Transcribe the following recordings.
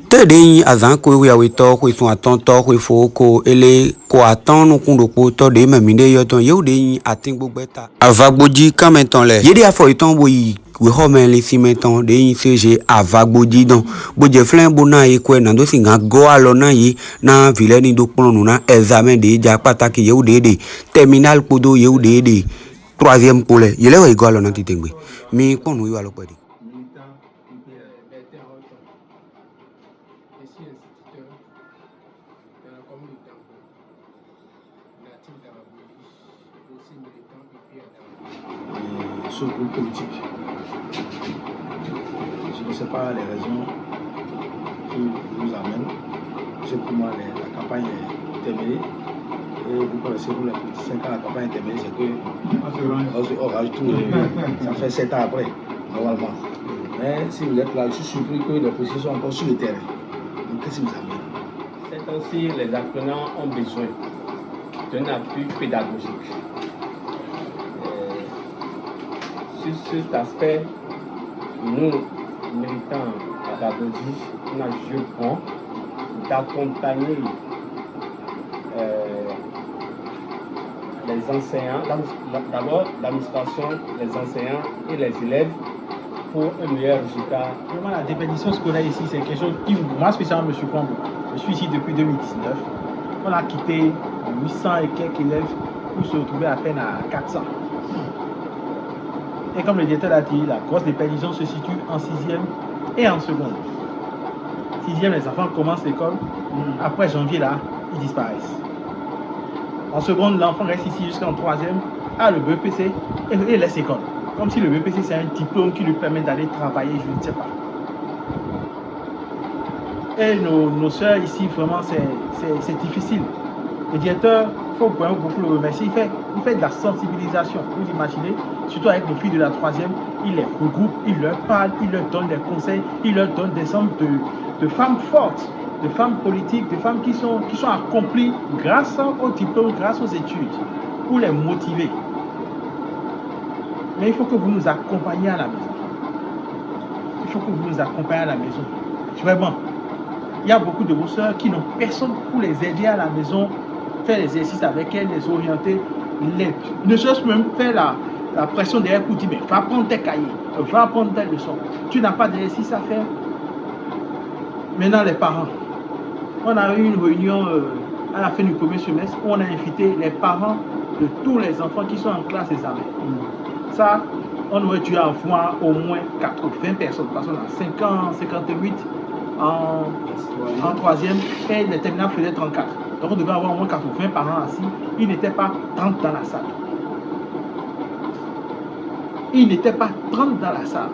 Tedei azan ko ya wito ko sun aton to ko fo ko ele ko aton nu kun dopo to de memide yo ton yo de atin gbogbo eta avagboji kan meton le yede afo iton bo yi we ho men le si meton de yin seje avagboji don bo je flen bo na yi ko na do si gan go alo na yi na vile ni do pon nu na examen de ja pataki yo de terminal podo yo de troisième pole yele we go alo na titengbe mi pon nu yo alo pedi. Ce groupe politique. Je ne sais pas les raisons qui nous amènent. C'est pour moi la campagne est terminée. Et vous connaissez vous les politiciens quand la campagne est terminée, c'est que orage tout. Ça fait 7 ans après, normalement. Mais si vous êtes là, je suis surpris que les politiciens sont encore sur le terrain. Donc qu'est-ce qui vous amène? C'est aussi les apprenants ont besoin d'un appui pédagogique. Sur cet aspect, nous, militants à Babodi, on a joué bon d'accompagner les enseignants, d'abord l'administration, les enseignants et les élèves pour un meilleur résultat. Vraiment, la déperdition scolaire ici, c'est quelque chose qui, moi spécialement, me surprend beaucoup. Je suis ici depuis 2019. On a quitté 800 et quelques élèves pour se retrouver à peine à 400. Et comme le directeur l'a dit, la grosse déperdition se situe en 6e et en seconde. 6e, les enfants commencent l'école. Après janvier, là, ils disparaissent. En seconde, l'enfant reste ici jusqu'en 3e, a le BEPC et laisse l'école. Comme si le BEPC, c'est un diplôme qui lui permet d'aller travailler, je ne sais pas. Et nos soeurs ici, vraiment, c'est difficile. Le directeur, il faut vraiment beaucoup le remercier. Il fait de la sensibilisation. Vous imaginez, surtout avec les filles de la 3e, il les regroupe, il leur parle, il leur donne des conseils, il leur donne des exemples de femmes fortes, de femmes politiques, de femmes qui sont accomplies grâce au diplôme, grâce aux études, pour les motiver. Mais il faut que vous nous accompagniez à la maison. Il faut que vous nous accompagniez à la maison. Vraiment. Il y a beaucoup de vos soeurs qui n'ont personne pour les aider à la maison, faire l'exercice avec elles, les orienter, ne serait-ce même faire la pression derrière pour dire mais va prendre tes cahiers, va prendre tes leçons. Tu n'as pas d'exercice à faire. Maintenant les parents. On a eu une réunion à la fin du premier semestre où on a invité les parents de tous les enfants qui sont en classe examen. Ça, on aurait dû avoir au moins 80 personnes parce qu'on a 50, 58 en 3e et les terminales faisaient 34. Donc on devait avoir au moins 80 parents assis. Il n'était pas 30 dans la salle. Il n'était pas 30 dans la salle.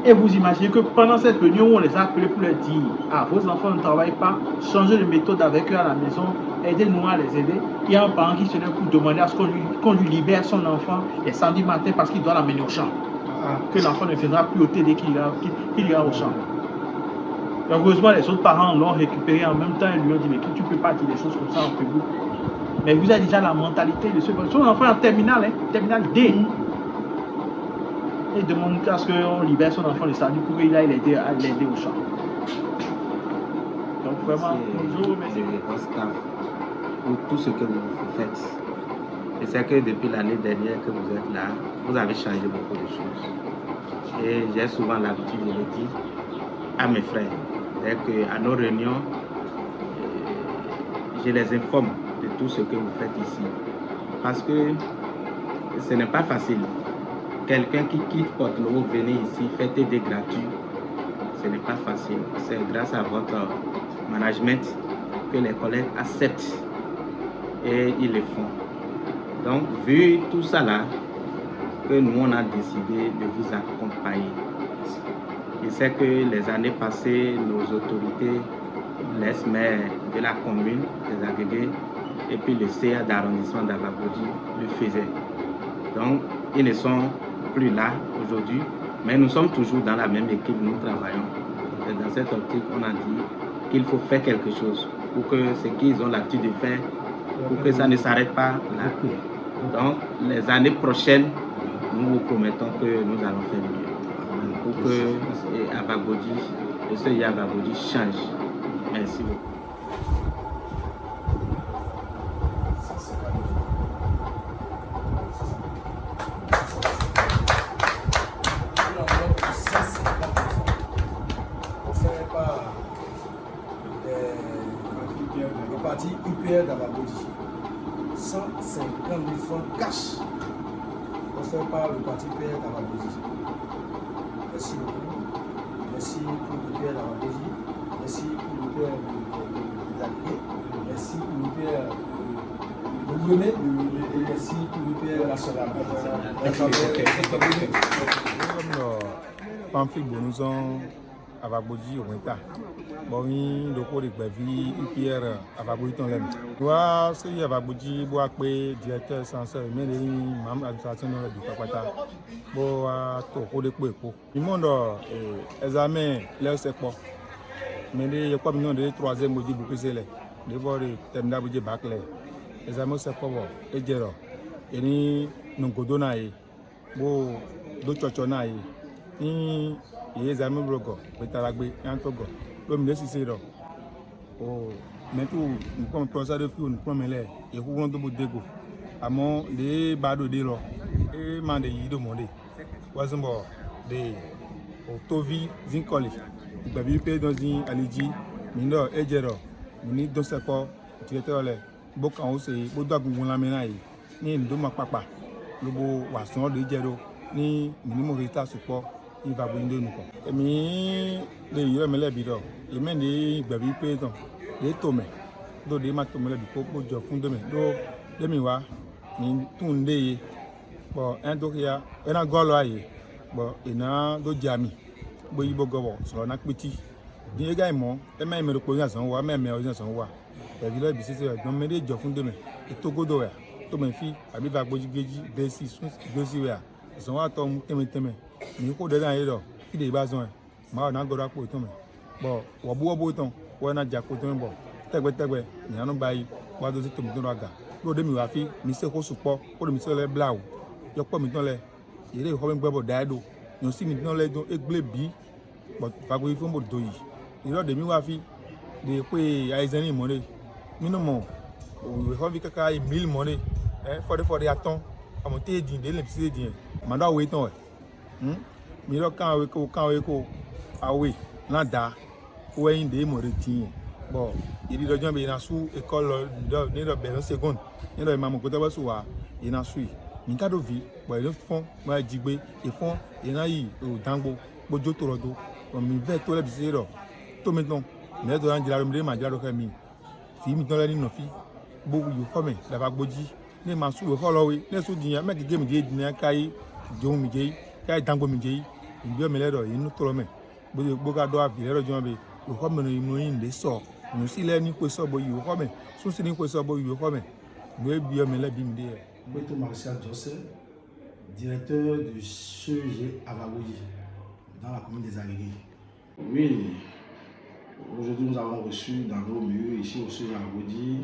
Et vous imaginez que pendant cette réunion où on les a appelés pour leur dire ah, vos enfants ne travaillent pas, changez de méthode avec eux à la maison, aidez-nous à les aider. Il y a un parent qui se lève pour demander à ce qu'on lui libère son enfant les samedis matins parce qu'il doit l'amener au champ. Que l'enfant ne viendra plus au TD qu'il ira au champ. Heureusement, les autres parents l'ont récupéré en même temps et lui ont dit mais tu ne peux pas dire des choses comme ça en public. Mais vous avez déjà la mentalité de son enfant en terminale, terminale D. Et demande à ce qu'on libère son enfant le samedi pour qu'il aille l'aider au champ. Donc vraiment, bonjour, merci. Pour tout ce que vous faites. Et c'est que depuis l'année dernière que vous êtes là, vous avez changé beaucoup de choses. Et j'ai souvent l'habitude de le dire à mes frères. C'est-à-dire qu'à nos réunions, je les informe de tout ce que vous faites ici. Parce que ce n'est pas facile. Quelqu'un qui quitte Porto-Novo, venir ici, faire TD gratuit, ce n'est pas facile. C'est grâce à votre management que les collègues acceptent et ils le font. Donc, vu tout ça là, que nous on a décidé de vous accompagner. Je sais que les années passées, nos autorités, les maires de la commune, les agrégés, et puis le CA d'arrondissement d'Avagodi le faisaient. Donc, ils ne sont plus là aujourd'hui, mais nous sommes toujours dans la même équipe, nous travaillons. Et dans cette optique, on a dit qu'il faut faire quelque chose pour que ce qu'ils ont l'habitude de faire, pour que ça ne s'arrête pas là. Donc, les années prochaines, nous vous promettons que nous allons faire mieux. Pour que Avagodi le CEI Avabodji change. Merci beaucoup. Le parti UPR d'Avabodji. 150 000 francs cash offert par le parti UPR d'Avabodji. Merci beaucoup. Merci pour l'UPR d'Avabodji. Merci pour l'UPR des Alliés. Merci pour l'UPR de Lyonnais. Et merci pour l'UPR national. Pamphile Bonouson Avabodji au Wenta. Bon, il y a des UPR Avabodji dans l'aime. Moi, c'est Avabodji, bois que directeur censeur, mais les membres d'administration du Papata. Bon, à tout le coup. Le monde examen leur secteur. Mais il y a pas besoin de troisième modi pour plus les. D'abord, terminal budget bac les. Examen secteur et zéro. Et ni non codonaï. Bon, d'autres chochonaï. Ni examen bloco. Betaragbe, Antogo. L'homme de Cicero. Oh, mais tout, nous sommes professeurs de filles, nous sommes les, et vous voulons de Boudego. À mon, les barreaux de l'eau, et mandé de monde. Voisin, des Tovi, Zincoli, il va vivre dans une allégie, mineur, et Jero, nous dans ce corps, directeur, beaucoup en hausse, beaucoup de la ménaille, ni de ma papa, le beau Wasson de Jero, ni minimum résultat support. Il va brûler nous. Et mais les hommes les bidons. Et même les bébés pétons, les tomates, d'autres des matomes les bipos, du fond de mes dos, des miroirs, ni tourner. Bon, un doria, un goloyer, bon, et un d'autres amis. Bon, il faut go sur un petit. Des également, et même le collier sans voix, même les sans voix. La ville est bissée, non, mais les fond de mes. Et Togo d'oer, Tomé fille, avec la Boji, des 6, 2 siwea. Ils sont à ton témé. Mais il faut dedans et là, il est basé. Ma n'a pas pour toi. Bon, ou bois bouton, ou un adja pour toi. Bon, t'es, mais on baille, ou à deux tomes de raga. L'eau de mi-rafi, monsieur au support, ou le monsieur les blau. Y'a pas maintenant les. Il est au même bois d'ado. Nous aussi maintenant les dons et blébis. Bon, pas pour y faire mon doyi. Il a des mi-rafi, des couilles à les monnaie. Minimum, ou le ravi caca et 1000 monnaies. For the attend, à monter d'une l'épisode d'un. Manda waiton. Mais là, quand ah oui, là, où est une des morétines. Bon, il dit que il y a sous école de seconde. Il y a un côté de soi, il y a un sous. Il y a des vies, ils font, ils font, il y a au tango, bojo torodo. On me fait tout le bizarre. Tout maintenant, mais dans la rue, ma dialogue est mis. Si maintenant la ligne fi, beaucoup de femmes, la vague ne m'a sous le Holloway, ne sous dia, mais qui game de Kai, John Mijay, Kai Tango Mijay, il doit me l'aider, il nous tourne. Boga doit virer le jambe, le homme des sorts. Nous si l'air ni quoi ça, boy, you homme, sous ce ni quoi ça, boy, you homme. Nous bien me l'a bim there. Beto Martial José, directeur du CEG Avabodji, dans la commune des Alliés. Oui, aujourd'hui nous avons reçu dans nos murs, ici au CEG Avabodji,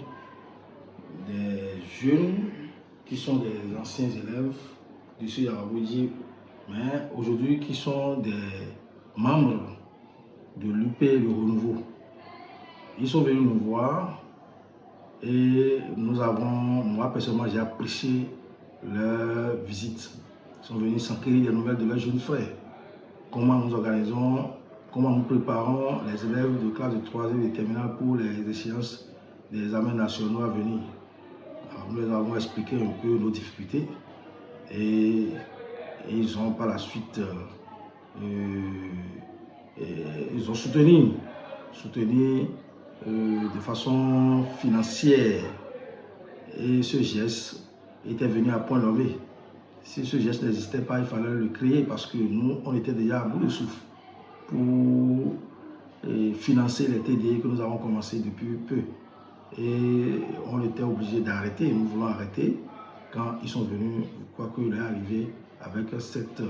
des jeunes qui sont des anciens élèves du CEG Avabodji, mais aujourd'hui qui sont des membres de l'UP Le Renouveau. Ils sont venus nous voir et moi personnellement j'ai apprécié leur visite. Ils sont venus s'enquérir des nouvelles de leurs jeunes frères. Comment nous organisons, comment nous préparons les élèves de classe de 3e et terminale pour les échéances des examens nationaux à venir. Alors, nous les avons expliqué un peu nos difficultés et ils ont par la suite ils ont soutenu de façon financière, et ce geste était venu à point levé. Si ce geste n'existait pas, il fallait le créer parce que nous, on était déjà à bout de souffle pour financer les TDI que nous avons commencé depuis peu. Et on était obligé d'arrêter, nous voulons arrêter quand ils sont venus, quoi qu'il est arrivé avec cette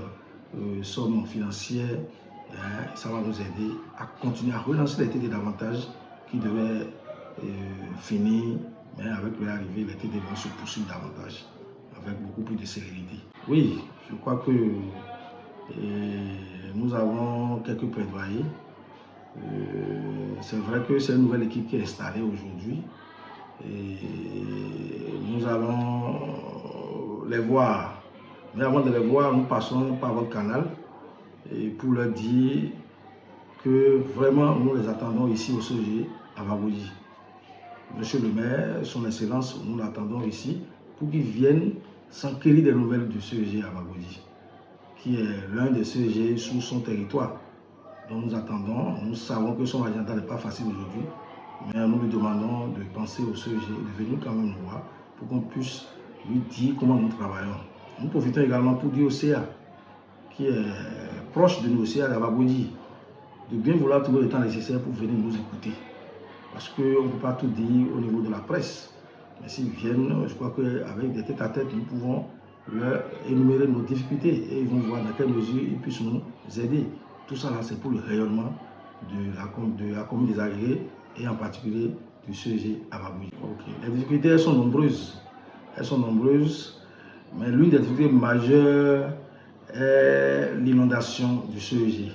somme financière. Ça va nous aider à continuer à relancer les TD davantage qui devaient finir, mais avec l'arrivée, les TD vont se poursuivre davantage, avec beaucoup plus de célérité. Oui, je crois que nous avons quelques plaidoyers C'est vrai que c'est une nouvelle équipe qui est installée aujourd'hui. Et nous allons les voir. Mais avant de les voir, nous passons par votre canal et pour leur dire que vraiment nous les attendons ici au CEG à Vaboudi. Monsieur le maire, son excellence, nous l'attendons ici pour qu'il vienne s'enquérir des nouvelles du CEG à Vaboudi, qui est l'un des CEG sous son territoire. Donc nous attendons, nous savons que son agenda n'est pas facile aujourd'hui, mais nous lui demandons de penser au CEG, de venir quand même nous voir pour qu'on puisse lui dire comment nous travaillons. Nous profitons également pour dire au CA, qui est proche de nous, au CA d'Avaboudi, de bien vouloir trouver le temps nécessaire pour venir nous écouter. Parce qu'on ne peut pas tout dire au niveau de la presse. Mais s'ils viennent, je crois qu'avec des tête-à-tête, nous pouvons leur énumérer nos difficultés et ils vont voir dans quelle mesure ils puissent nous aider. Tout ça là, c'est pour le rayonnement de la commune des Agrégés et en particulier du CEG à Vaboudi. Okay. Les difficultés, elles sont nombreuses. Elles sont nombreuses, mais l'une des difficultés majeures est l'inondation du CEG.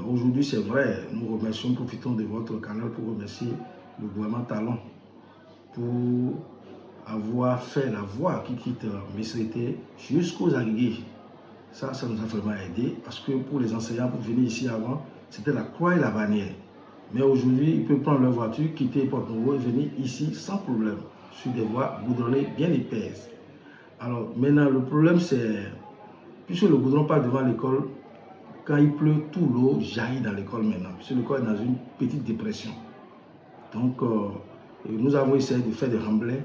Aujourd'hui, c'est vrai, nous remercions, profitons de votre canal pour remercier le gouvernement Talon pour avoir fait la voie qui quitte Missirité jusqu'aux Agrégés. Ça nous a vraiment aidé parce que pour les enseignants, pour venir ici avant, c'était la croix et la bannière. Mais aujourd'hui, ils peuvent prendre leur voiture, quitter Porte-Nouveau et venir ici sans problème, sur des voies goudronnées bien épaisses. Alors maintenant, le problème c'est, puisque le goudron passe devant l'école, quand il pleut, tout l'eau jaillit dans l'école maintenant, puisque l'école est dans une petite dépression. Donc, nous avons essayé de faire des remblais,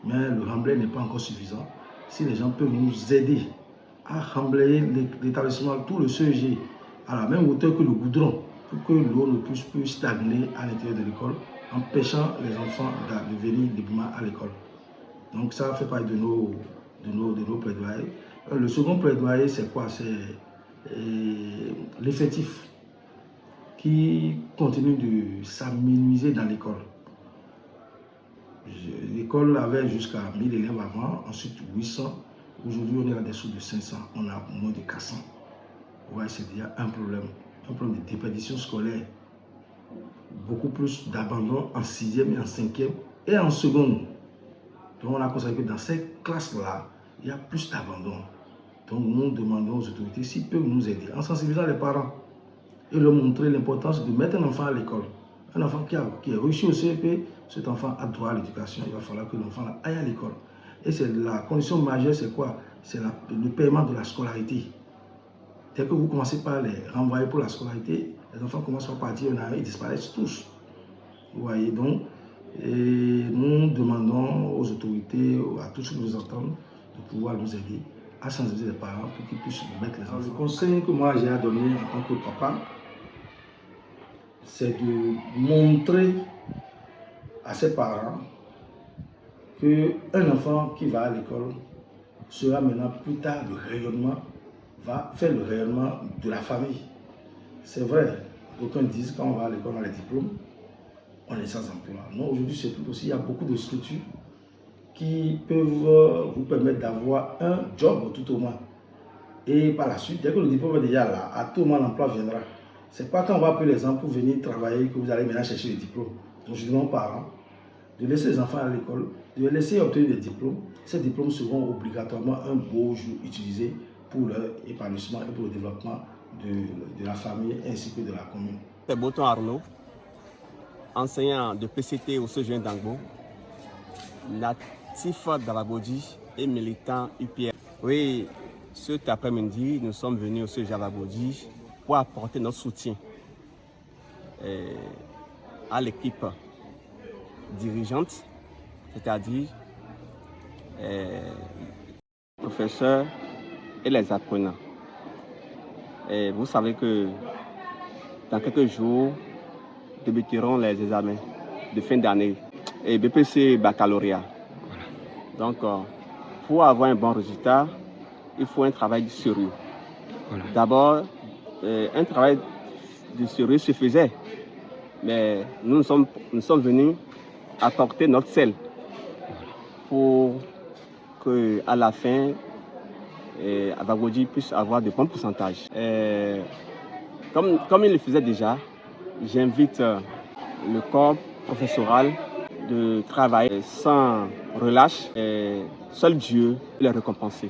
mais le remblai n'est pas encore suffisant. Si les gens peuvent nous aider à remblayer l'établissement, tout le CEG, à la même hauteur que le goudron, pour que l'eau ne puisse plus stagner à l'intérieur de l'école, empêchant les enfants de venir librement à l'école. Donc, ça fait partie de nos plaidoyers. Le second plaidoyer, c'est quoi? C'est l'effectif qui continue de s'amenuiser dans l'école. L'école avait jusqu'à 1000 élèves avant, ensuite 800. Aujourd'hui, on est à des sous de 500, on a moins de 400. Ouais, c'est déjà un problème de déperdition scolaire. Beaucoup plus d'abandon en 6e et en 5e et en seconde. Donc, on a constaté que dans ces classes-là, il y a plus d'abandon. Donc nous demandons aux autorités s'ils peuvent nous aider en sensibilisant les parents et leur montrer l'importance de mettre un enfant à l'école. Un enfant qui est réussi au CEP, cet enfant a droit à l'éducation. Il va falloir que l'enfant aille à l'école. Et c'est la condition majeure, c'est quoi? C'est le paiement de la scolarité. Dès que vous commencez par les renvoyer pour la scolarité, les enfants commencent à partir en arrière, ils disparaissent tous. Vous voyez donc, et nous demandons aux autorités, à tous ceux qui nous entendent, de pouvoir nous aider à sensibiliser les parents pour qu'ils puissent mettre les enfants. Le conseil que moi j'ai à donner en tant que papa, c'est de montrer à ses parents qu'un enfant qui va à l'école sera maintenant plus tard le rayonnement, va faire le rayonnement de la famille. C'est vrai, d'aucuns disent quand on va à l'école, on a les diplômes, on est sans emploi. Non, aujourd'hui c'est tout aussi, il y a beaucoup de structures qui peuvent vous permettre d'avoir un job tout au moins. Et par la suite, dès que le diplôme est déjà là, à tout moment l'emploi viendra. Ce n'est pas quand on va appeler les gens pour venir travailler que vous allez maintenant chercher le diplôme. Donc je demande aux parents de laisser les enfants à l'école, de les laisser obtenir des diplômes. Ces diplômes seront obligatoirement un beau jour utilisés pour leur épanouissement et pour le développement de la famille ainsi que de la commune. C'est Boton Arnaud, enseignant de PCT au CEG d'Angbo, natif d'Avaboudi et militant UPR. Oui, cet après-midi, nous sommes venus au CEG d'Avaboudi pour apporter notre soutien à l'équipe dirigeante, c'est-à-dire les professeurs et les apprenants. Et vous savez que dans quelques jours, débuteront les examens de fin d'année et BPC baccalauréat. Donc, pour avoir un bon résultat, il faut un travail sérieux. Voilà. D'abord, un travail de sérieux se faisait, mais nous sommes venus apporter notre sel pour qu'à la fin, Avaboudi puisse avoir de bons pourcentages. Comme il le faisait déjà, j'invite le corps professoral de travailler sans relâche et seul Dieu peut les récompenser.